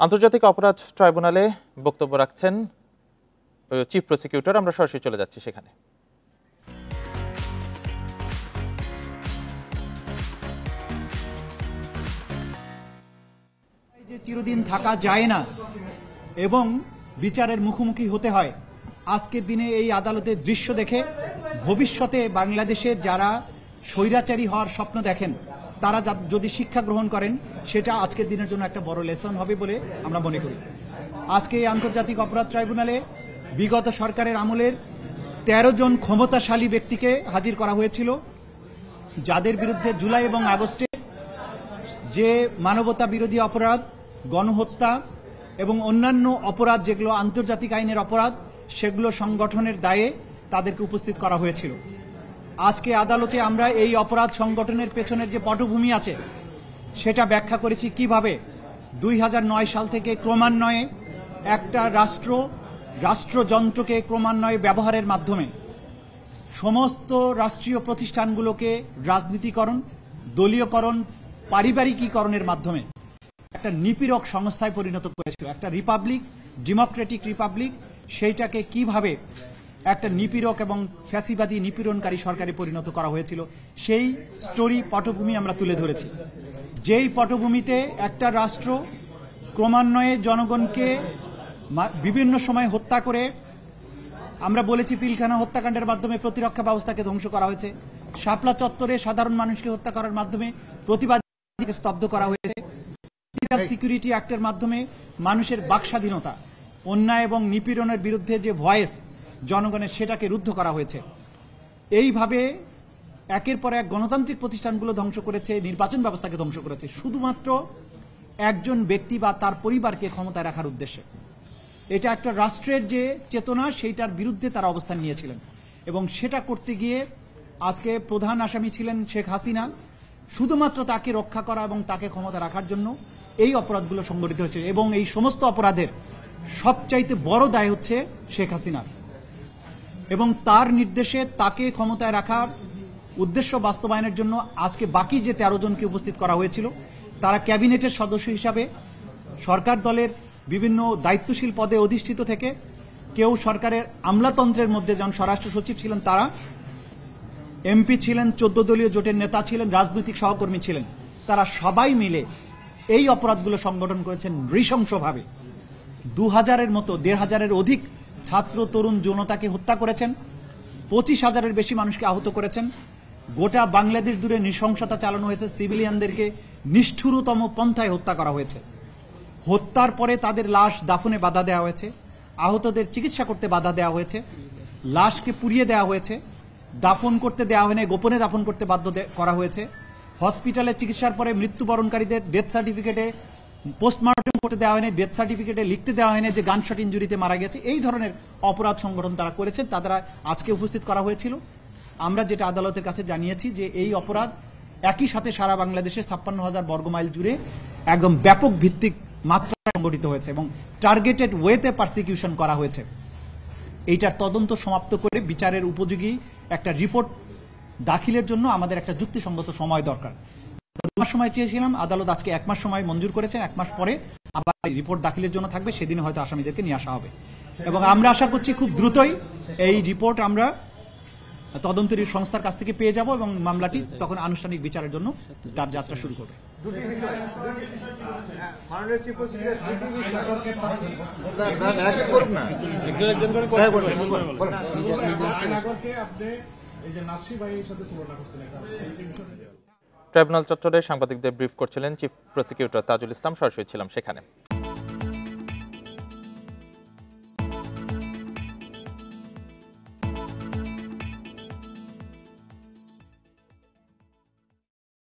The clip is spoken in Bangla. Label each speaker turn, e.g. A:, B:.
A: আন্তর্জাতিক অপরাধ ট্রাইব্যুনালে বক্তব্য রাখছেন চিফ প্রসিকিউটর। আমরা সরাসরি চলে যাচ্ছি সেখানে।
B: যে চিরদিন থাকা যায় না এবং বিচারের মুখোমুখি হতে হয়, আজকের দিনে এই আদালতের দৃশ্য দেখে ভবিষ্যতে বাংলাদেশের যারা স্বৈরাচারী হওয়ার স্বপ্ন দেখেন তারা যদি শিক্ষা গ্রহণ করেন সেটা আজকের দিনের জন্য একটা বড় লেসন হবে বলে আমরা মনে করি। আজকে এই আন্তর্জাতিক অপরাধ ট্রাইব্যুনালে বিগত সরকারের আমলের ১৩ জন ক্ষমতাশালী ব্যক্তিকে হাজির করা হয়েছিল, যাদের বিরুদ্ধে জুলাই এবং আগস্টে যে মানবতা বিরোধী অপরাধ, গণহত্যা এবং অন্যান্য অপরাধ যেগুলো আন্তর্জাতিক আইনের অপরাধ, সেগুলো সংগঠনের দায়ে তাদেরকে উপস্থিত করা হয়েছিল। আজকে আদালতে আমরা এই অপরাধ সংগঠনের পেছনের যে পটভূমি আছে সেটা ব্যাখ্যা করেছি কিভাবে ২০০৯ সাল থেকে ক্রমান্বয়ে একটা রাষ্ট্রযন্ত্রকে ক্রমান্বয়ে ব্যবহারের মাধ্যমে সমস্ত রাষ্ট্রীয় প্রতিষ্ঠানগুলোকে রাজনীতিকরণ, দলীয়করণ, পারিবারিকীকরণের মাধ্যমে একটা নিপীড়ক সংস্থায় পরিণত করেছিল। একটা রিপাবলিক, ডেমোক্রেটিক রিপাবলিক, সেইটাকে কিভাবে একটা নিপীড়ক এবং ফ্যাসিবাদী নিপীড়নকারী সরকারে পরিণত করা হয়েছিল সেই স্টোরি পটভূমি আমরা তুলে ধরেছি। যেই পটভূমিতে একটা রাষ্ট্র ক্রমান্বয়ে জনগণকে বিভিন্ন সময় হত্যা করে, আমরা বলেছি পিলখানা হত্যাকাণ্ডের মাধ্যমে প্রতিরক্ষা ব্যবস্থাকে ধ্বংস করা হয়েছে, শাপলা চত্বরে সাধারণ মানুষকে হত্যা করার মাধ্যমে প্রতিবাদীকে স্তব্ধ করা হয়েছে, সিকিউরিটি অ্যাক্টের মাধ্যমে মানুষের বাকস্বাধীনতা, অন্যায় এবং নিপীড়নের বিরুদ্ধে যে ভয়েস জনগণের সেটাকে রুদ্ধ করা হয়েছে। এইভাবে একের পর এক গণতান্ত্রিক প্রতিষ্ঠানগুলো ধ্বংস করেছে, নির্বাচন ব্যবস্থাকে ধ্বংস করেছে শুধুমাত্র একজন ব্যক্তি বা তার পরিবারকে ক্ষমতায় রাখার উদ্দেশ্যে। এটা একটা রাষ্ট্রের যে চেতনা সেইটার বিরুদ্ধে তারা অবস্থান নিয়েছিলেন এবং সেটা করতে গিয়ে আজকে প্রধান আসামি ছিলেন শেখ হাসিনা। শুধুমাত্র তাকে রক্ষা করা এবং তাকে ক্ষমতা রাখার জন্য এই অপরাধগুলো সংগঠিত হয়েছে এবং এই সমস্ত অপরাধের সবচাইতে বড় দায় হচ্ছে শেখ হাসিনার এবং তার নির্দেশে তাকে ক্ষমতায় রাখার উদ্দেশ্য বাস্তবায়নের জন্য আজকে বাকি যে ১৩ জনকে উপস্থিত করা হয়েছিল তারা ক্যাবিনেটের সদস্য হিসাবে সরকার দলের বিভিন্ন দায়িত্বশীল পদে অধিষ্ঠিত থেকে, কেউ সরকারের আমলাতন্ত্রের মধ্যে যেমন স্বরাষ্ট্র সচিব ছিলেন, তারা এমপি ছিলেন, ১৪ দলীয় জোটের নেতা ছিলেন, রাজনৈতিক সহকর্মী ছিলেন, তারা সবাই মিলে এই অপরাধগুলো সংগঠন করেছেন নৃশংসভাবে। ২০০০-এর মতো ১৫০০-এর অধিক ছাত্র তরুণ জনতাকে হত্যা করেছেন, ২৫,০০০-এর বেশি মানুষকে আহত করেছেন। গোটা বাংলাদেশ জুড়ে নৃশংসতা চালানো হয়েছে, সিভিলিয়ানদেরকে নিষ্ঠুরতম পন্থায় হত্যা করা হয়েছে। হত্যার পরে তাদের লাশ দাফনে বাধা দেওয়া হয়েছে, আহতদের চিকিৎসা করতে বাধা দেওয়া হয়েছে, লাশকে পুড়িয়ে দেওয়া হয়েছে, দাফন করতে দেওয়া হয়নি, গোপনে দাফন করতে বাধ্য করা হয়েছে। হসপিটালে চিকিৎসার পরে মৃত্যুবরণকারীদের ডেথ সার্টিফিকেটে পোস্টমর্টম করতে দেওয়া হয়নি, ডেথ সার্টিফিকেটে লিখতে দেওয়া হয়নি যে গানশট ইনজুরিতে মারা গেছে। এই ধরনের অপরাধ সংগঠন তারা করেছেন, তারা আজকে উপস্থিত করা হয়েছিল। আমরা যেটা আদালতের কাছে জানিয়েছি যে এই অপরাধ একই সাথে সারা বাংলাদেশে ৫৬,০০০ বর্গমাইল জুড়ে একদম ব্যাপক ভিত্তিক মাত্রায় সংগঠিত হয়েছে এবং টার্গেটেড ওয়েতে পারসিকিউশন করা হয়েছে। এইটার তদন্ত সমাপ্ত করে বিচারের উপযোগী একটা রিপোর্ট দাখিলের জন্য আমাদের একটা যুক্তিসঙ্গত সময় দরকার। ২ মাস সময় চেয়েছিলাম, আদালত আজকে ১ মাস সময় মঞ্জুর করেছেন। ১ মাস পরে আবার রিপোর্ট দাখিলের জন্য থাকবে, সেদিন হয়তো আসামিদেরকে নিয়ে আসা হবে এবং আমরা আশা করছি খুব দ্রুতই এই রিপোর্ট আমরা তদন্তের সংস্থার কাছ থেকে পেয়ে যাব এবং মামলাটি তখন আনুষ্ঠানিক বিচারের জন্য তার যাত্রা শুরু করবে।
A: ট্রাইব্যুনাল চত্বরে সাংবাদিকদের ব্রিফ করছিলেন চিফ প্রসিকিউটর তাজুল ইসলাম। সরাসরি ছিলাম সেখানে।